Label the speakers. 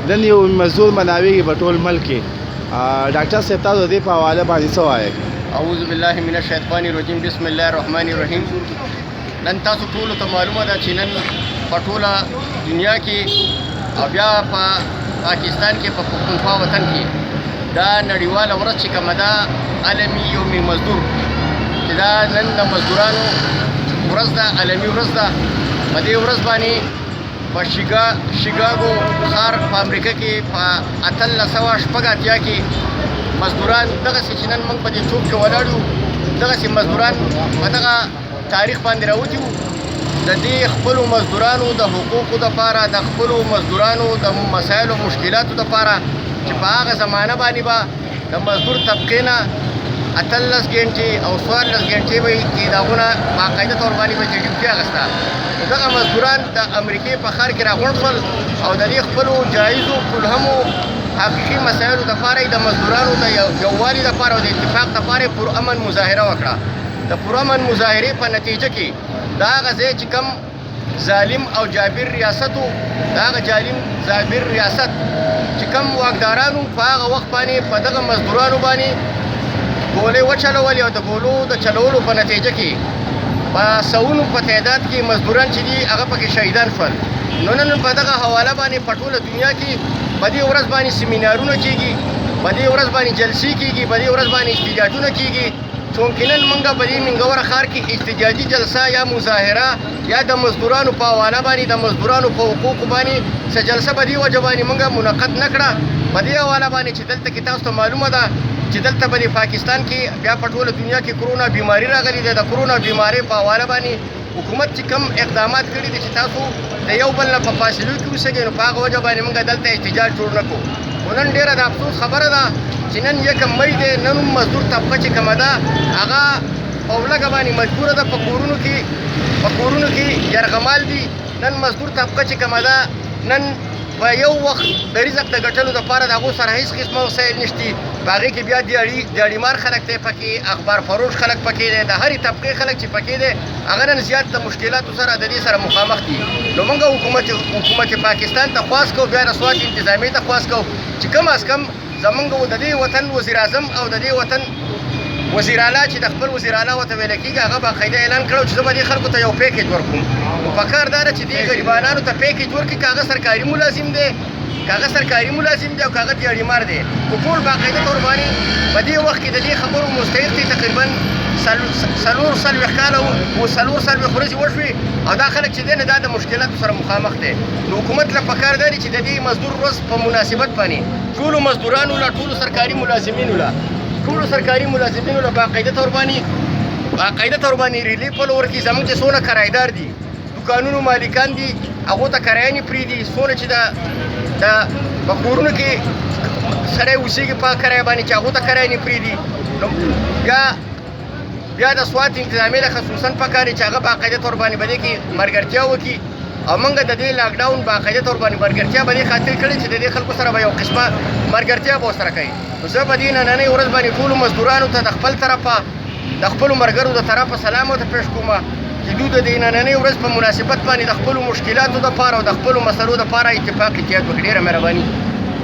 Speaker 1: نن یو مزدور مناویږي په ټول ملک کې ډاکټر صاحب تاسو د دې په حواله باندې څه وایئ؟
Speaker 2: اعوذ بالله من الشیطان الرجیم بسم الله الرحمن الرحیم. نن تاسو ټولو ته معلومه ده چې نن په ټوله دنیا کې او بیا په پاکستان کې په پښتونخوا وطن کې دا نړیواله ورځ چې کومه ده عالمي یوم مزدور چې دا نن د مزدورانو ورځ ده، عالمي ورځ ده. په دې ورځ باندې په شیکاګو ښار په امریکا کې په 1880 کې مزدوران دغسې چې نن موږ په دې چوک کې ولاړ یو دغسې مزدوران په دغه تاریخ باندې راوتي وو د دې خپلو مزدورانو د حقوقو دپاره، د خپلو مزدورانو د مسایلو مشکلاتو دپاره چې په هغه زمانه باندې به د مزدور طبقې نه 18 ګنټې او 14 ګنټې به یې د هغونه باقاعده طور باندې به یې ډیوټي اخیسته. دغه مزدوران د امریکې په ښار کې راغونډ شول او د دې خپلو جایزو کلهمو حقیقي مسایلو دپاره یې د مزدورانو د یووالي دپاره او د اتفاق دپاره یې پرامن مظاهره وکړه. د پرامن مظاهرې په نتیجه کې د هغه ځای چې کوم ظالم او جابر ریاست و، د هغه جابر ریاست چې کوم واکدارانو په هغه وخت باندې په دغه مزدورانو باندې ګولۍ وچلولې او د ګولو د چلولو په نتیجه کې په سوونو په تعداد کې مزدوران چې دي هغه پکې شهیدان شول. نو نن په دغه حواله باندې په ټوله دنیا کې په دې ورځ باندې سیمینارونه کېږي، په دې ورځ باندې جلسې کېږي، په دې ورځ باندې احتجاجونه کېږي. چونکې نن موږ په دې منګوره ښار کې احتجاجي جلسه یا مظاهره یا د مزدورانو په حواله باندې د مزدورانو په حقوقو باندې څه جلسه په دې وجه باندې موږ منعقد نه کړه. په دې حواله باندې چې دلته کې تاسو ته معلومه ده چې دلته په پاکستان کې بیا په ټوله دنیا کې کرونا بیماري راغلې ده. د کرونا بیمارۍ په حواله باندې حکومت چې کوم اقدامات کړي دي چې تاسو د یو بل نه په فاصلو کې اوسئ، نو په هغه وجه باندې موږ دلته احتجاج جوړ نه کړو. خو نن ډېره د افسوس خبره ده چې نن 1 مۍ دی، نن هم مزدور طبقه چې کومه ده هغه په ولږه باندې مجبوره ده په کورونو کې یرغمال دي. نن مزدور طبقه چې کومه ده نن په یو وخت د رزق د ګټلو دپاره د هغو سره هېڅ قسمه وسایل نشته. په هغې کې بیا دیاړیمار خلک دی پکې، اخبار فروش خلک پکې دی، د هرې طبقې خلک چې پکې دی هغه نن زیات د مشکلاتو سره د دې سره مخامخ دي. نو موږ حکومت پاکستان ته خواست کوو، بیا د سوات انتظامیې ته خواست کوو چې کم از کم زموږ د دې وطن وزیر اعظم او د دې وطن وزیر اعلی چې د خپل وزیر اعلی ورته ویل کېږي هغه باقاعده اعلان کړی چې زه به دې خلکو ته یو پیکیج ورکوم. نو پکار دا ده چې دې غریبانانو ته پیکیج ورکړي، که هغه سرکاري ملازم دی او که هغه دیاړیمار دی. خو ټول باقاعده طور باندې په دې وخت کې د دې خبرو مستحق دي. تقریبا 4 کاله و 4 ورځې وشوې او دا خلک چې دی نه دا د مشکلاتو سره مخامخ دی. نو حکومت له پکار دا دی چې د دې مزدور ورځ په مناسبت باندې ټولو مزدورانو له ټولو سرکاري ملازمینو له باقاعده طور باندې ریلیف ورکړي. زموږ چې څونه کرایدار دي، دوکانونو مالکان دي، هغو ته کرایه نه پرېږدي. څونه چې د په کورونو کې سړی اوسېږي په کرایه باندې چې هغو ته کرایه نه پرېږدي. نو بیا د سوات انتظامیې له خصوصا پکار دی چې هغه باقاعده طور باندې به دې کې ملګرتیا وکړي او موږ د دې لاکډاون باقاعده طور باندې ملګرتیا به دې خاطر کړې چې د دې خلکو سره به یو قسمه ملګرتیا به ورسره کوي. نو زه به دې نننۍ ورځ باندې ټولو مزدورانو ته د خپل طرفه د خپلو ملګرو د طرفه سلام ورته پېښ کوم چې دوی د دې نننۍ ورځ په مناسبت باندې د خپلو مشکلاتو دپاره او د خپلو مسلو دپاره اتفاق اتحاد وکړي. ډېره مهرباني.